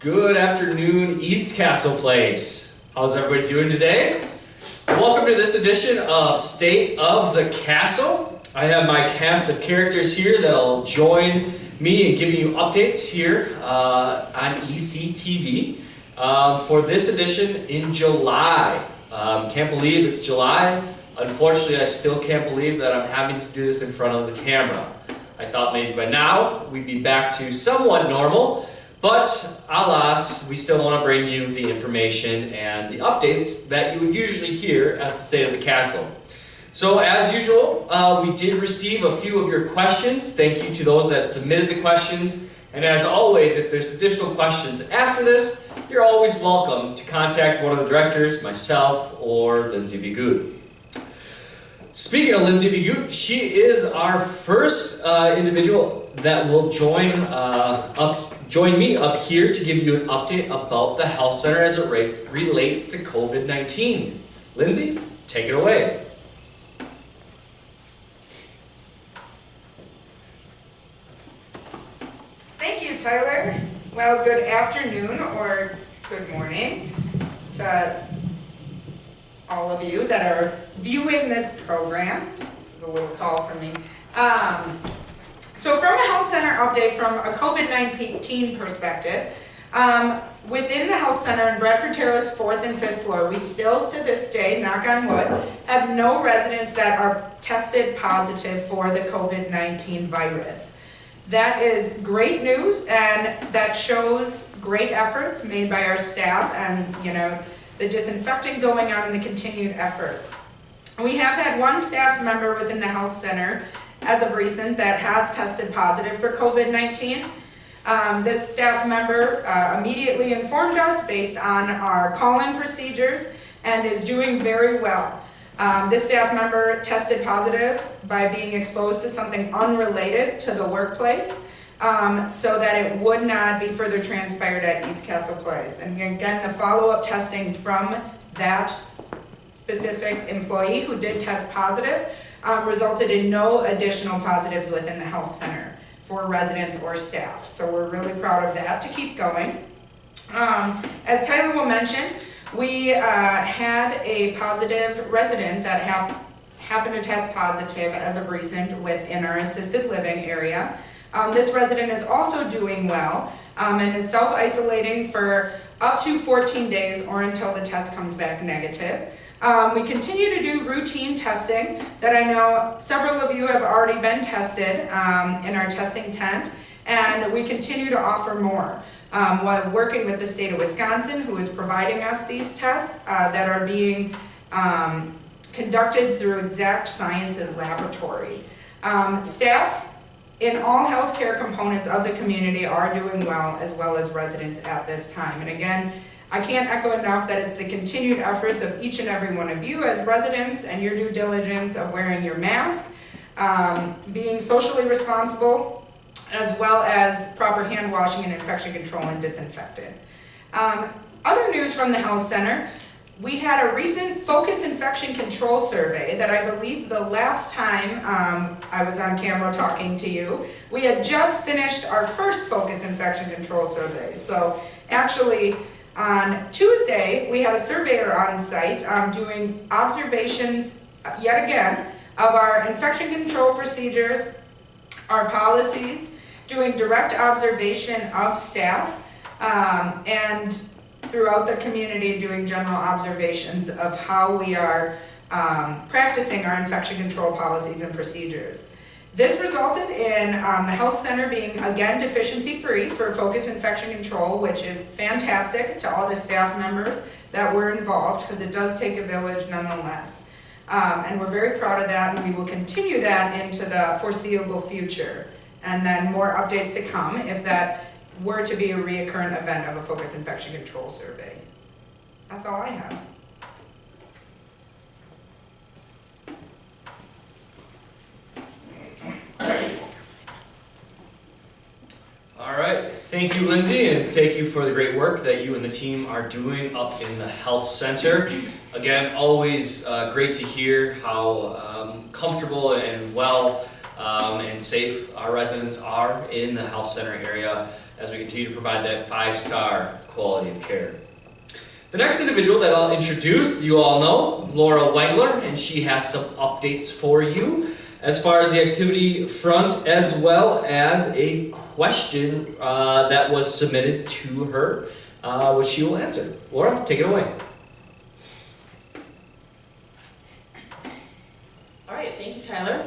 Good afternoon, East Castle Place. How's everybody doing today? Welcome to this edition of State of the Castle. I have my cast of characters here that'll join me in giving you updates here on ECTV for this edition in July. Can't believe it's July. Unfortunately, I still can't believe that I'm having to do this in front of the camera. I thought maybe by now we'd be back to somewhat normal. But alas, we still want to bring you the information and the updates that you would usually hear at the State of the Castle. So as usual, we did receive a few of your questions. Thank you to those that submitted the questions. And as always, if there's additional questions after this, you're always welcome to contact one of the directors, myself, or Lindsay Bigood. Speaking of Lindsay Bigood, she is our first individual that will join me up here to give you an update about the health center as it relates to COVID-19. Lindsay, take it away. Thank you, Tyler. Well, good afternoon or good morning to all of you that are viewing this program. This is a little tall for me. So from a health center update from a COVID-19 perspective, within the health center in Bradford Terrace 4th and 5th floor, we still to this day, knock on wood, have no residents that are tested positive for the COVID-19 virus. That is great news, and that shows great efforts made by our staff and, the disinfecting going on and the continued efforts. We have had one staff member within the health center as of recent that has tested positive for COVID-19. This staff member immediately informed us based on our call-in procedures and is doing very well. This staff member tested positive by being exposed to something unrelated to the workplace so that it would not be further transpired at East Castle Place. And again, the follow-up testing from that specific employee who did test positive resulted in no additional positives within the health center for residents or staff. So we're really proud of that to keep going. As Tyler will mention, we had a positive resident that happened to test positive as of recent within our assisted living area. This resident is also doing well and is self-isolating for up to 14 days or until the test comes back negative. We continue to do routine testing that I know several of you have already been tested in our testing tent, and we continue to offer more. While working with the state of Wisconsin, who is providing us these tests that are being conducted through Exact Sciences Laboratory. Staff in all healthcare components of the community are doing well as residents at this time. And again, I can't echo enough that it's the continued efforts of each and every one of you as residents and your due diligence of wearing your mask, being socially responsible, as well as proper hand washing and infection control and disinfectant. Other news from the health center, we had a recent focus infection control survey that I believe the last time I was on camera talking to you, we had just finished our first focus infection control survey. So actually, on Tuesday, we had a surveyor on site doing observations, yet again, of our infection control procedures, our policies, doing direct observation of staff, and throughout the community doing general observations of how we are practicing our infection control policies and procedures. This resulted in the health center being, again, deficiency-free for focus infection control, which is fantastic to all the staff members that were involved, because it does take a village nonetheless. And we're very proud of that, and we will continue that into the foreseeable future. And then more updates to come if that were to be a reoccurring event of a focus infection control survey. That's all I have. All right, thank you, Lindsay, and thank you for the great work that you and the team are doing up in the health center. Again, always great to hear how comfortable and well and safe our residents are in the health center area. as we continue to provide that 5-star quality of care. The next individual that I'll introduce, you all know, Laura Wegler, and she has some updates for you as far as the activity front, as well as a question that was submitted to her, which she will answer. Laura, take it away. All right, thank you, Tyler.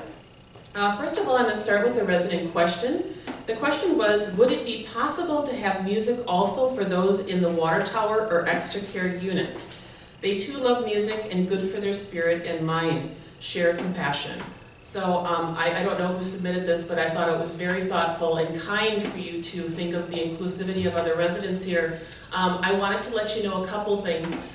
First of all, I'm going to start with the resident question. The question was, would it be possible to have music also for those in the water tower or extra care units? They too love music and good for their spirit and mind. Share compassion. So I don't know who submitted this, but I thought it was very thoughtful and kind for you to think of the inclusivity of other residents here. I wanted to let you know a couple things.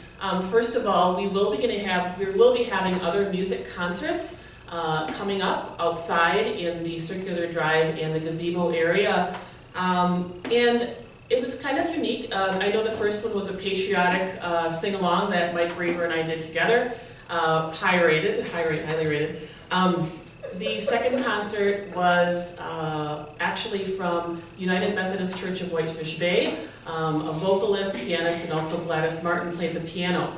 First of all, we will be having other music concerts coming up outside in the circular drive and the gazebo area. And it was kind of unique. I know the first one was a patriotic sing-along that Mike Braver and I did together, highly rated. The second concert was actually from United Methodist Church of Whitefish Bay. A vocalist, pianist, and also Gladys Martin played the piano.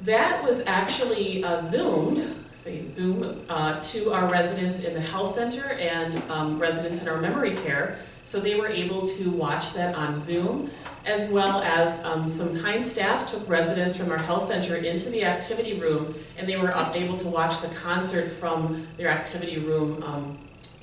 That was actually Zoom to our residents in the health center and residents in our memory care. So they were able to watch that on Zoom, as well as some kind staff took residents from our health center into the activity room, and they were able to watch the concert from their activity room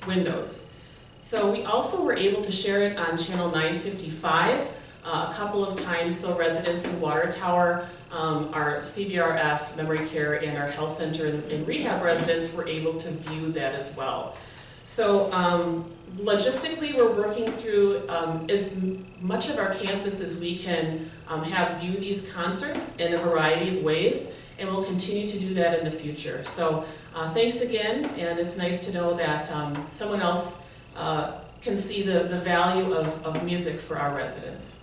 windows. So we also were able to share it on channel 955 a couple of times, so residents in Water Tower, our CBRF, memory care, and our health center and rehab residents were able to view that as well. So logistically, we're working through as much of our campus as we can have view these concerts in a variety of ways, and we'll continue to do that in the future. So thanks again, and it's nice to know that someone else can see the value of music for our residents.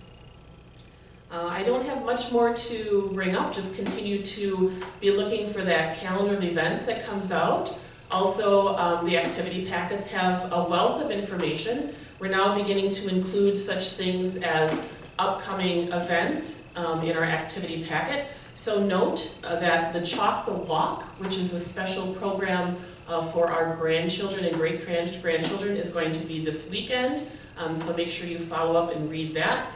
I don't have much more to bring up, just continue to be looking for that calendar of events that comes out. Also, the activity packets have a wealth of information. We're now beginning to include such things as upcoming events in our activity packet. So note that the Chalk the Walk, which is a special program for our grandchildren and great-grandchildren, is going to be this weekend. So make sure you follow up and read that.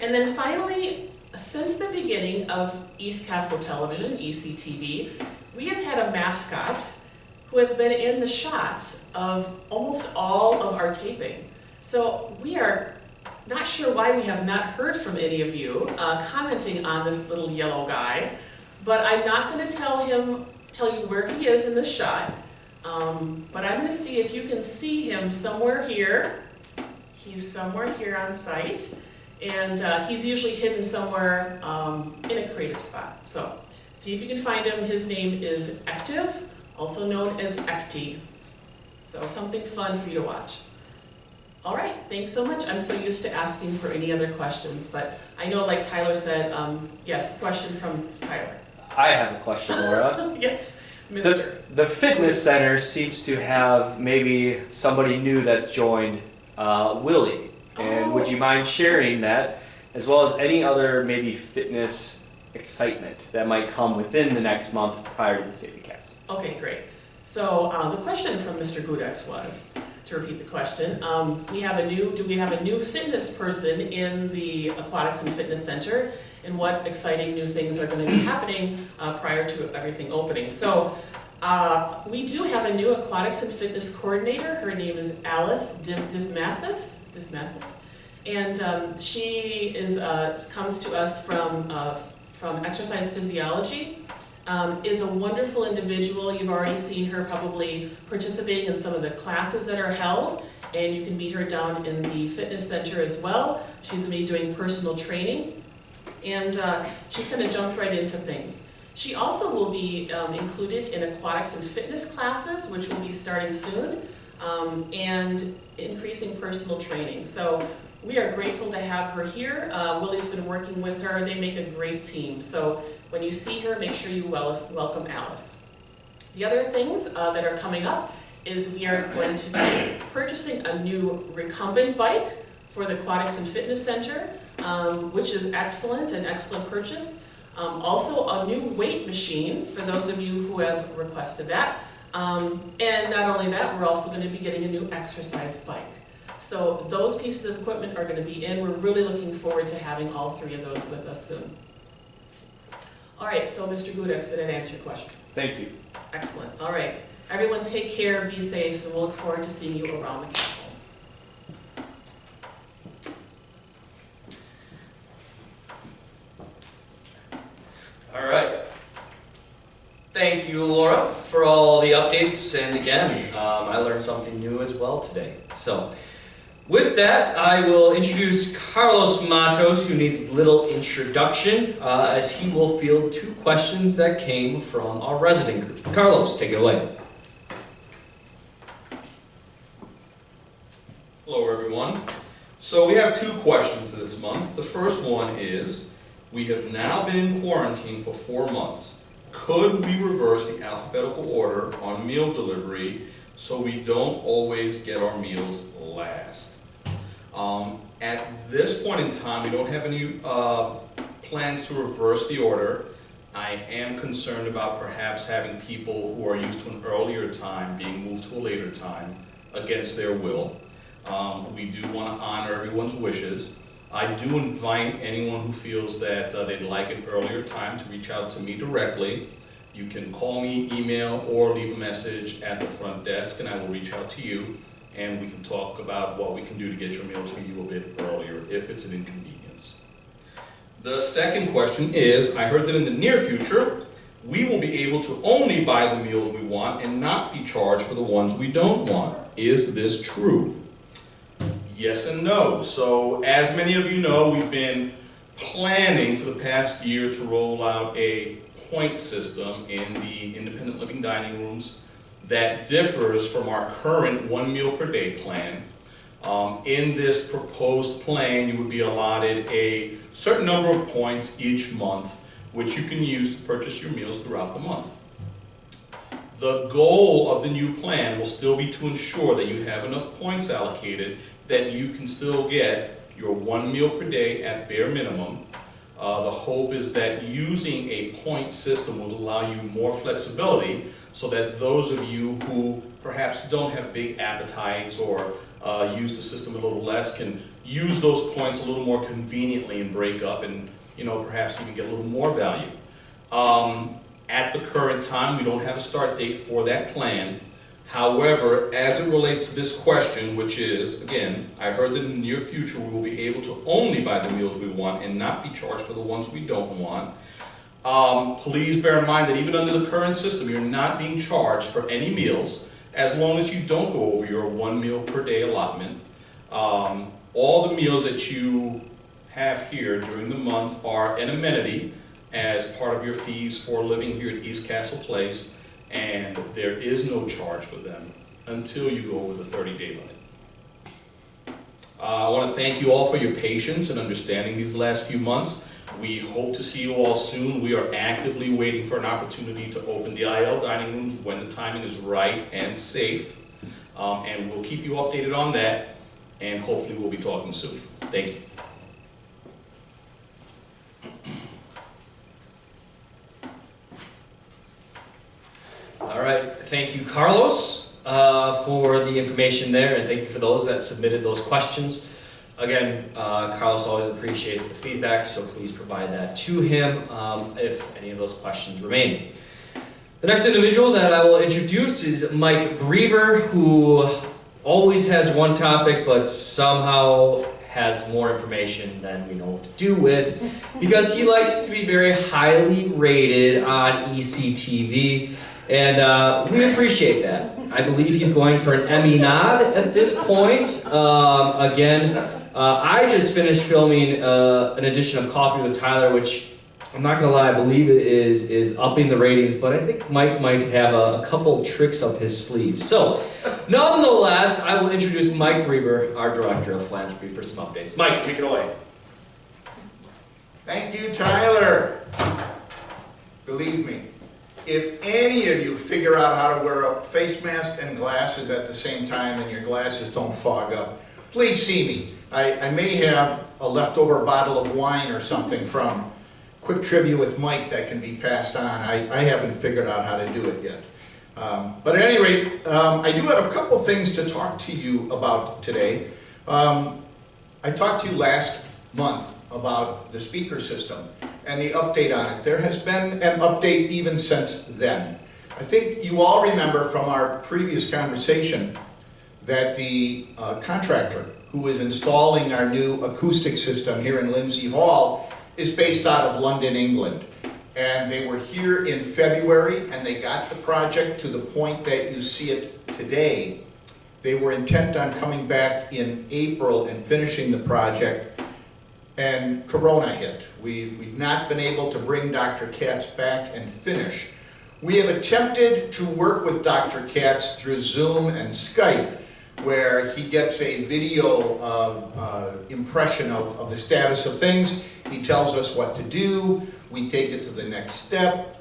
And then finally, since the beginning of East Castle Television, ECTV, we have had a mascot who has been in the shots of almost all of our taping. So we are not sure why we have not heard from any of you commenting on this little yellow guy, but I'm not going to tell you where he is in the shot, but I'm going to see if you can see him somewhere here. He's somewhere here on site, and he's usually hidden somewhere in a creative spot. So see if you can find him. His name is Active, also known as Ecti. So something fun for you to watch. All right, thanks so much. I'm so used to asking for any other questions, but I know, like Tyler said, yes, question from Tyler. I have a question, Laura. Yes, Mr. The fitness center seems to have maybe somebody new that's joined, Willie. And would you mind sharing that, as well as any other maybe fitness excitement that might come within the next month prior to the State of Castle? Okay, great. So the question from Mr. Gudex was, to repeat the question, do we have a new fitness person in the Aquatics and Fitness Center, and what exciting new things are going to be happening prior to everything opening? So we do have a new Aquatics and Fitness coordinator. Her name is Alice Dismassis, and she comes to us from exercise physiology. Is a wonderful individual. You've already seen her probably participating in some of the classes that are held, and you can meet her down in the fitness center as well. She's going to be doing personal training, and she's kind of jumped right into things. She also will be included in aquatics and fitness classes, which will be starting soon, and increasing personal training. So we are grateful to have her here. Willie's been working with her. They make a great team. So when you see her, make sure you welcome Alice. The other things that are coming up is we are going to be purchasing a new recumbent bike for the Aquatics and Fitness Center, which is excellent, an excellent purchase. Also a new weight machine for those of you who have requested that. And not only that, we're also going to be getting a new exercise bike. So those pieces of equipment are going to be in. We're really looking forward to having all three of those with us soon. All right, so Mr. Gudex, did I answer your question? Thank you. Excellent. All right. Everyone take care, be safe, and we'll look forward to seeing you around the castle. All right. Thank you, Laura, for all the updates. And again, I learned something new as well today. So with that, I will introduce Carlos Matos, who needs little introduction, as he will field 2 questions that came from our resident group. Carlos, take it away. Hello everyone. So we have 2 questions this month. The first one is, we have now been in quarantine for 4 months. Could we reverse the alphabetical order on meal delivery so we don't always get our meals last? At this point in time, we don't have any plans to reverse the order. I am concerned about perhaps having people who are used to an earlier time being moved to a later time against their will. We do want to honor everyone's wishes. I do invite anyone who feels that they'd like an earlier time to reach out to me directly. You can call me, email, or leave a message at the front desk, and I will reach out to you, and we can talk about what we can do to get your meal to you a bit earlier if it's an inconvenience. The second question is, I heard that in the near future, we will be able to only buy the meals we want and not be charged for the ones we don't want. Is this true? Yes and no. So as many of you know, we've been planning for the past year to roll out a point system in the independent living dining rooms that differs from our current 1 meal per day plan. In this proposed plan, you would be allotted a certain number of points each month, which you can use to purchase your meals throughout the month. The goal of the new plan will still be to ensure that you have enough points allocated that you can still get your 1 meal per day at bare minimum. The hope is that using a point system will allow you more flexibility so that those of you who perhaps don't have big appetites or use the system a little less can use those points a little more conveniently and break up and perhaps even get a little more value. At the current time, we don't have a start date for that plan. However, as it relates to this question, which is, again, I heard that in the near future we will be able to only buy the meals we want and not be charged for the ones we don't want. Please bear in mind that even under the current system, you're not being charged for any meals as long as you don't go over your 1 meal per day allotment. All the meals that you have here during the month are an amenity as part of your fees for living here at East Castle Place, and there is no charge for them until you go over the 30-day limit. I want to thank you all for your patience and understanding these last few months. We hope to see you all soon. We are actively waiting for an opportunity to open the IL dining rooms when the timing is right and safe. And we'll keep you updated on that, and hopefully we'll be talking soon. Thank you. All right, thank you, Carlos, for the information there, and thank you for those that submitted those questions. Again, Carlos always appreciates the feedback, so please provide that to him if any of those questions remain. The next individual that I will introduce is Mike Brever, who always has one topic, but somehow has more information than we know what to do with, because he likes to be very highly rated on ECTV. And we appreciate that. I believe he's going for an Emmy nod at this point. I just finished filming an edition of Coffee with Tyler, which I'm not gonna lie, I believe it is upping the ratings, but I think Mike might have a couple tricks up his sleeve. So, nonetheless, I will introduce Mike Brever, our Director of Philanthropy, for some updates. Mike, take it away. Thank you, Tyler. Believe me, if any of you figure out how to wear a face mask and glasses at the same time and your glasses don't fog up, please see me. I may have a leftover bottle of wine or something from Quick Trivia with Mike that can be passed on. I haven't figured out how to do it yet. But at any rate, I do have a couple things to talk to you about today. I talked to you last month about the speaker system and the update on it. There has been an update even since then. I think you all remember from our previous conversation that the contractor who is installing our new acoustic system here in Lindsay Hall is based out of London, England. And they were here in February and they got the project to the point that you see it today. They were intent on coming back in April and finishing the project, and Corona hit. We've not been able to bring Dr. Katz back and finish. We have attempted to work with Dr. Katz through Zoom and Skype, where he gets a video impression of the status of things. He tells us what to do. We take it to the next step.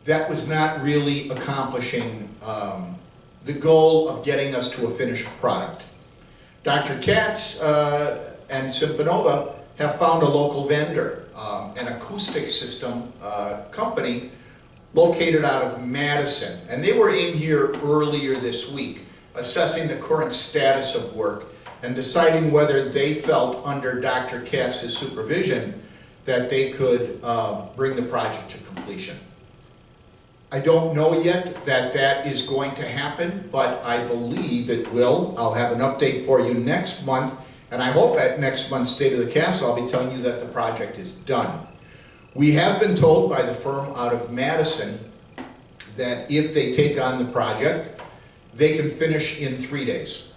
That was not really accomplishing the goal of getting us to a finished product. Dr. Katz and Symphonova have found a local vendor, an acoustic system company located out of Madison. And they were in here earlier this week, assessing the current status of work and deciding whether they felt under Dr. Katz's supervision that they could bring the project to completion. I don't know yet that that is going to happen, but I believe it will. I'll have an update for you next month, and I hope at next month's State of the Castle I'll be telling you that the project is done. We have been told by the firm out of Madison that if they take on the project, they can finish in 3 days.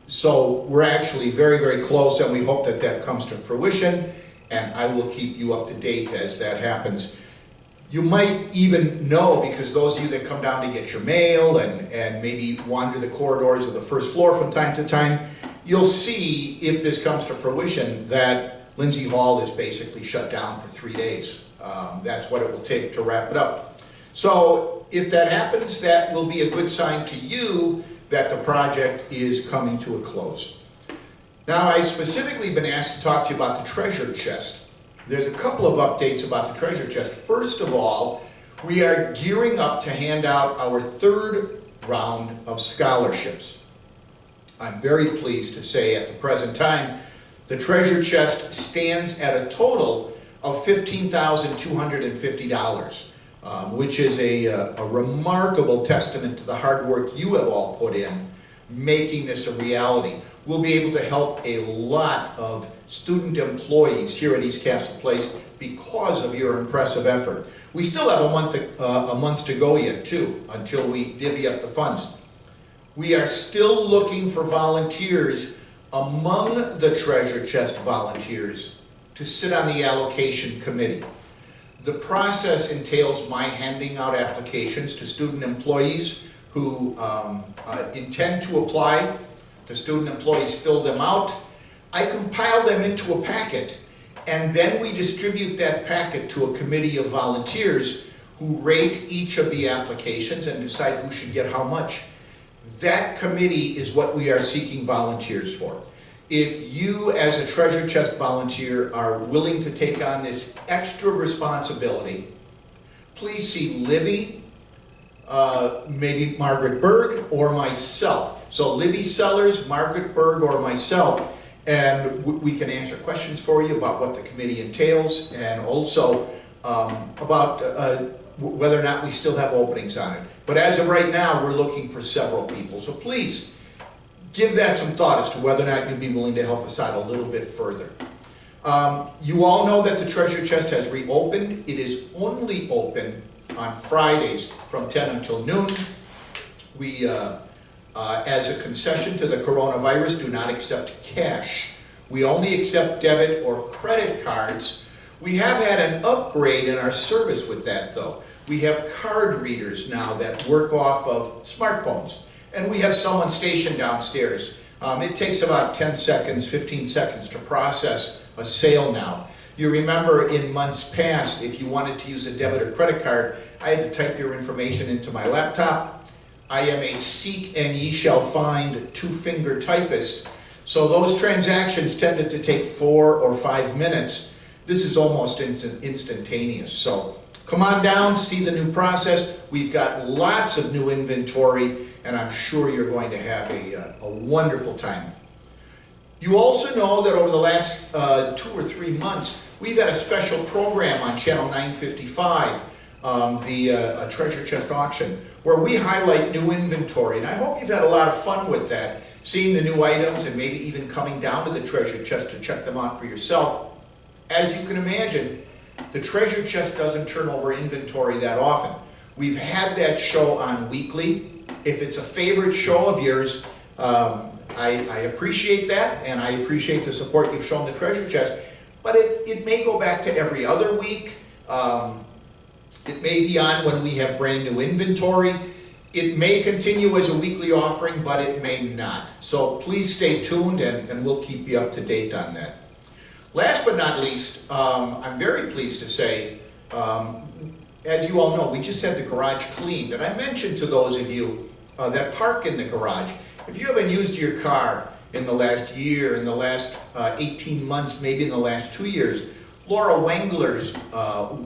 So we're actually very, very close, and we hope that that comes to fruition, and I will keep you up to date as that happens. You might even know, because those of you that come down to get your mail and maybe wander the corridors of the first floor from time to time, you'll see, if this comes to fruition, that Lindsay Hall is basically shut down for 3 days. That's what it will take to wrap it up. So if that happens, that will be a good sign to you that the project is coming to a close. Now, I've specifically been asked to talk to you about the treasure chest. There's a couple of updates about the treasure chest. First of all, we are gearing up to hand out our third round of scholarships. I'm very pleased to say at the present time, the treasure chest stands at a total of $15,250, which is a remarkable testament to the hard work you have all put in making this a reality. We'll be able to help a lot of student employees here at East Castle Place because of your impressive effort. We still have a month to go yet too, until we divvy up the funds. We are still looking for volunteers among the treasure chest volunteers to sit on the allocation committee. The process entails my handing out applications to student employees who intend to apply. The student employees fill them out. I compile them into a packet, and then we distribute that packet to a committee of volunteers who rate each of the applications and decide who should get how much. That committee is what we are seeking volunteers for. If you, as a treasure chest volunteer, are willing to take on this extra responsibility, please see Libby, maybe Margaret Berg, or myself. So Libby Sellers, Margaret Berg, or myself, and we can answer questions for you about what the committee entails, and also about whether or not we still have openings on it. But as of right now, we're looking for several people. So please, give that some thought as to whether or not you'd be willing to help us out a little bit further. You all know that the treasure chest has reopened. It is only open on Fridays from 10 until noon. We, as a concession to the coronavirus, do not accept cash. We only accept debit or credit cards. We have had an upgrade in our service with that, though. We have card readers now that work off of smartphones. And we have someone stationed downstairs. It takes about 10 seconds, 15 seconds to process a sale now. You remember in months past, if you wanted to use a debit or credit card, I had to type your information into my laptop. I am a seek and ye shall find two-finger typist. So those transactions tended to take 4 or 5 minutes. This is almost instantaneous. So come on down, see the new process. We've got lots of new inventory, and I'm sure you're going to have a wonderful time. You also know that over the last 2 or 3 months, we've had a special program on Channel 955, the Treasure Chest Auction, where we highlight new inventory. And I hope you've had a lot of fun with that, seeing the new items and maybe even coming down to the Treasure Chest to check them out for yourself. As you can imagine, the Treasure Chest doesn't turn over inventory that often. We've had that show on weekly. If it's a favorite show of yours, I appreciate that, and I appreciate the support you've shown the Treasure Chest, but it may go back to every other week. It may be on when we have brand new inventory. It may continue as a weekly offering, but it may not. So please stay tuned, and we'll keep you up to date on that. Last but not least, I'm very pleased to say, as you all know, we just had the garage cleaned, and I mentioned to those of you that park in the garage, if you haven't used your car in the last year, in the last 18 months, maybe in the last 2 years, Laura Wengler's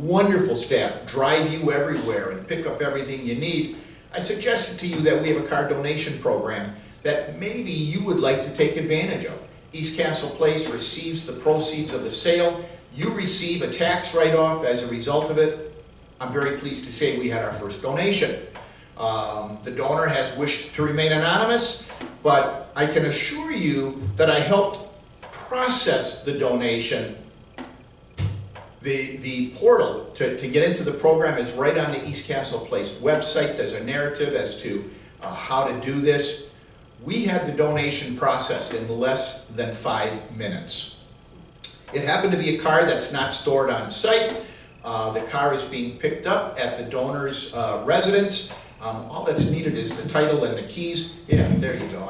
wonderful staff drive you everywhere and pick up everything you need. I suggested to you that we have a car donation program that maybe you would like to take advantage of. East Castle Place receives the proceeds of the sale. You receive a tax write-off as a result of it. I'm very pleased to say we had our first donation. The donor has wished to remain anonymous, but I can assure you that I helped process the donation. The portal to get into the program is right on the East Castle Place website. There's a narrative as to how to do this. We had the donation processed in less than 5 minutes. It happened to be a car that's not stored on site. The car is being picked up at the donor's residence. All that's needed is the title and the keys. Yeah, there you go.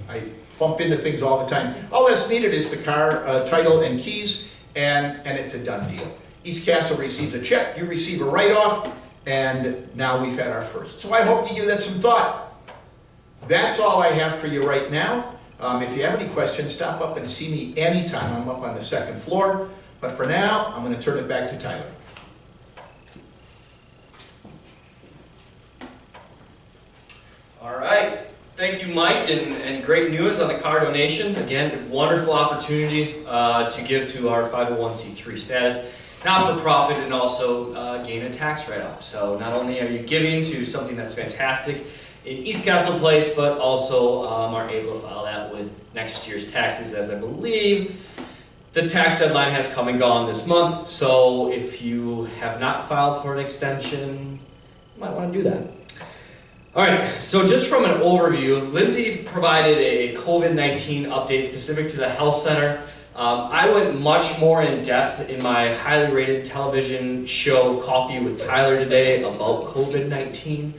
I bump into things all the time. All that's needed is the car title and keys, and it's a done deal. East Castle receives a check, you receive a write-off, and now we've had our first. So I hope you give that some thought. That's all I have for you right now. If you have any questions, stop up and see me anytime. I'm up on the 2nd floor. But for now, I'm going to turn it back to Tyler. All right. Thank you, Mike, and great news on the car donation. Again, wonderful opportunity to give to our 501c3 status, not-for-profit, and also gain a tax write-off. So not only are you giving to something that's fantastic in East Castle Place, but also are able to file that with next year's taxes, as I believe the tax deadline has come and gone this month. So if you have not filed for an extension, you might want to do that. All right, so just from an overview, Lindsay provided a COVID-19 update specific to the health center. I went much more in depth in my highly rated television show, Coffee with Tyler, today about COVID-19.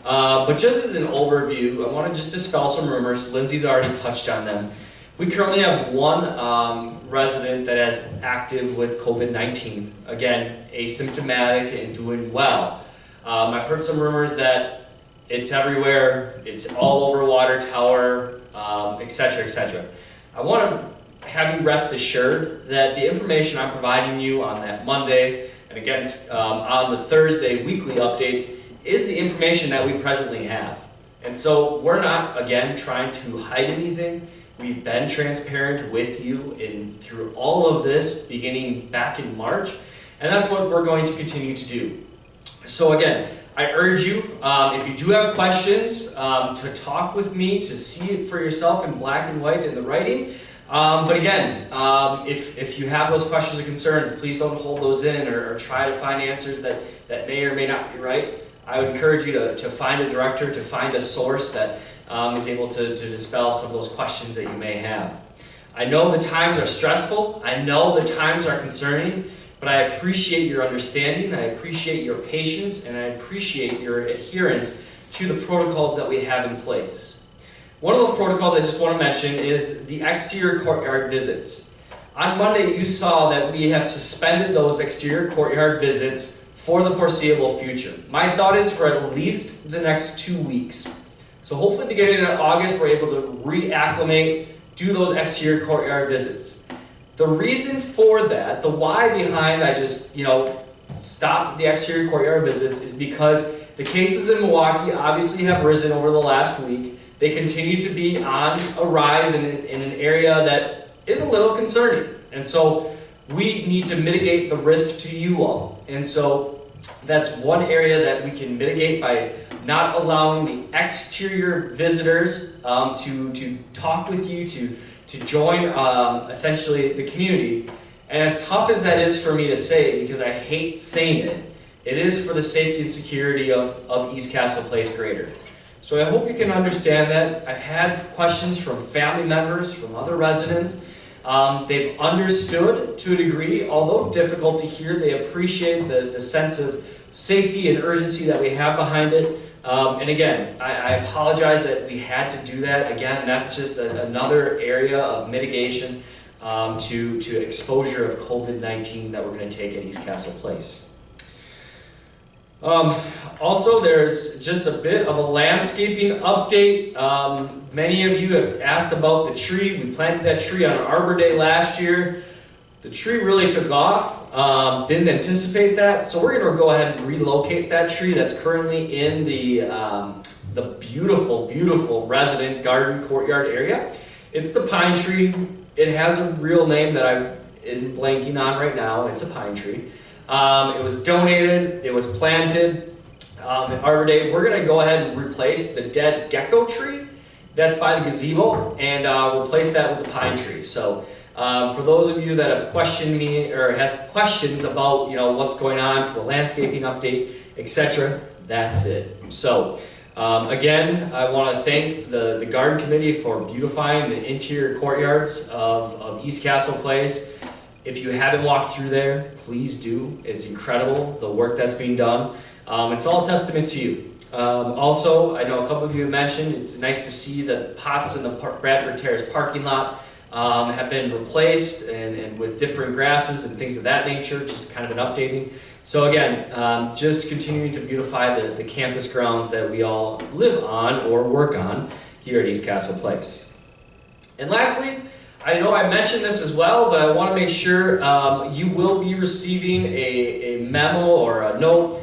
But just as an overview, I want to just dispel some rumors. Lindsay's already touched on them. We currently have one resident that is active with COVID-19. Again, asymptomatic and doing well. I've heard some rumors that it's everywhere, it's all over Water Tower, etc., etc. I want to have you rest assured that the information I'm providing you on that Monday, and again on the Thursday weekly updates, is the information that we presently have. And so we're not, again, trying to hide anything. We've been transparent with you through all of this beginning back in March, and that's what we're going to continue to do. So again, I urge you, if you do have questions, to talk with me, to see it for yourself in black and white in the writing. But again, if you have those questions or concerns, please don't hold those in or try to find answers that may or may not be right. I would encourage you to find a director, to find a source that is able to dispel some of those questions that you may have. I know the times are stressful. I know the times are concerning. But I appreciate your understanding, I appreciate your patience, and I appreciate your adherence to the protocols that we have in place. One of those protocols I just want to mention is the exterior courtyard visits. On Monday, you saw that we have suspended those exterior courtyard visits for the foreseeable future. My thought is for at least the next 2 weeks. So hopefully beginning in August, we're able to reacclimate do those exterior courtyard visits. The reason for that, the why behind I just, stopped the exterior courtyard visits is because the cases in Milwaukee obviously have risen over the last week. They continue to be on a rise in an area that is a little concerning. And so we need to mitigate the risk to you all. And so that's one area that we can mitigate by not allowing the exterior visitors to talk with you, to join essentially the community. And as tough as that is for me to say, because I hate saying it, it is for the safety and security of East Castle Place Greater. So I hope you can understand that. I've had questions from family members, from other residents. They've understood to a degree, although difficult to hear. They appreciate the sense of safety and urgency that we have behind it. And again, I apologize that we had to do that. Again, that's just another area of mitigation to exposure of COVID-19 that we're going to take at East Castle Place. Also, there's just a bit of a landscaping update. Many of you have asked about the tree. We planted that tree on Arbor Day last year. The tree really took off. Didn't anticipate that, so we're going to go ahead and relocate that tree that's currently in the beautiful, beautiful resident garden courtyard area. It's the pine tree. It has a real name that I'm blanking on right now. It's a pine tree. It was donated, it was planted in Arbor Day. We're going to go ahead and replace the dead gecko tree that's by the gazebo and replace that with the pine tree. So for those of you that have questioned me or have questions about what's going on for the landscaping update, etc., that's it. So again, I want to thank the garden committee for beautifying the interior courtyards of East Castle Place. If you haven't walked through there, please do. It's incredible, the work that's being done. It's all a testament to you. Also, I know a couple of you have mentioned, it's nice to see that pots in the Bradford Terrace parking lot have been replaced and with different grasses and things of that nature, just kind of an updating. So again, just continuing to beautify the campus grounds that we all live on or work on here at East Castle Place. And lastly, I know I mentioned this as well, but I want to make sure you will be receiving a memo or a note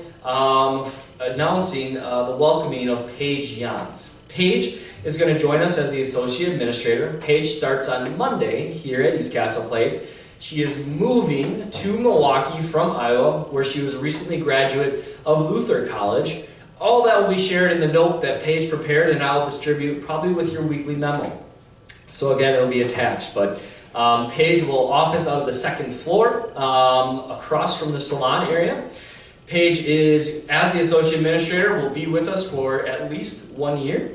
announcing the welcoming of Paige Jans. Paige is going to join us as the Associate Administrator. Paige starts on Monday here at East Castle Place. She is moving to Milwaukee from Iowa, where she was a recently graduate of Luther College. All that will be shared in the note that Paige prepared, and I'll distribute probably with your weekly memo. So again, it'll be attached, but Paige will office out of the second floor across from the salon area. Paige is, as the Associate Administrator, will be with us for at least 1 year,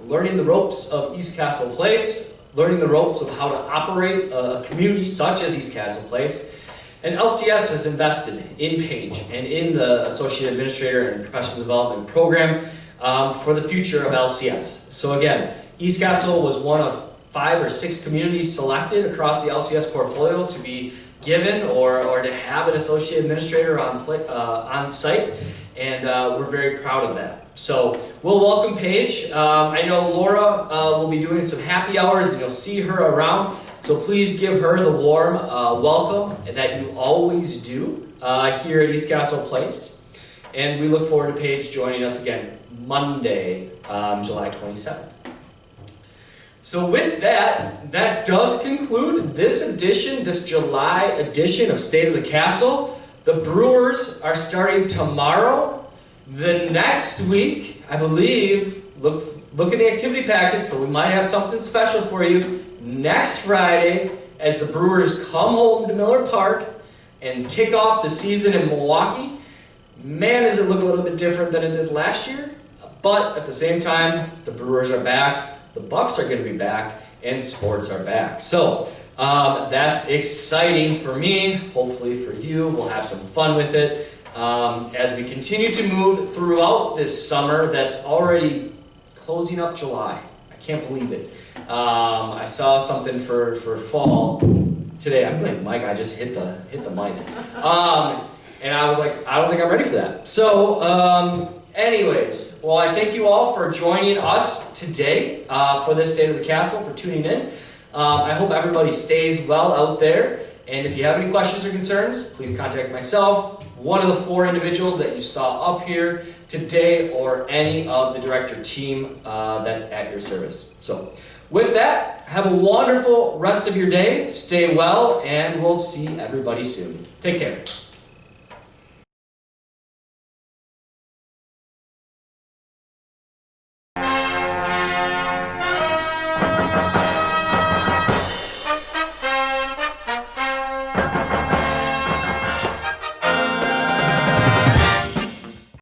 learning the ropes of East Castle Place, learning the ropes of how to operate a community such as East Castle Place. And LCS has invested in Paige and in the Associate Administrator and Professional Development Program for the future of LCS. So again, East Castle was one of 5 or 6 communities selected across the LCS portfolio to be given or to have an associate administrator on site, and we're very proud of that. So we'll welcome Paige. I know Laura will be doing some happy hours, and you'll see her around. So please give her the warm welcome that you always do here at East Castle Place. And we look forward to Paige joining us again Monday, July 27th. So with that, that does conclude this edition, this July edition of State of the Castle. The Brewers are starting tomorrow. The next week, I believe, look at the activity packets, but we might have something special for you. Next Friday, as the Brewers come home to Miller Park and kick off the season in Milwaukee, man, does it look a little bit different than it did last year. But at the same time, the Brewers are back. The Bucks are going to be back, and sports are back. So that's exciting for me. Hopefully for you, we'll have some fun with it as we continue to move throughout this summer that's already closing up July. I can't believe it. I saw something for fall today. I'm like, Mike, I just hit the mic. And I was like, I don't think I'm ready for that. So Anyways, well, I thank you all for joining us today for this State of the Castle, for tuning in. I hope everybody stays well out there. And if you have any questions or concerns, please contact myself, one of the 4 individuals that you saw up here today, or any of the director team that's at your service. So with that, have a wonderful rest of your day, stay well, and we'll see everybody soon. Take care.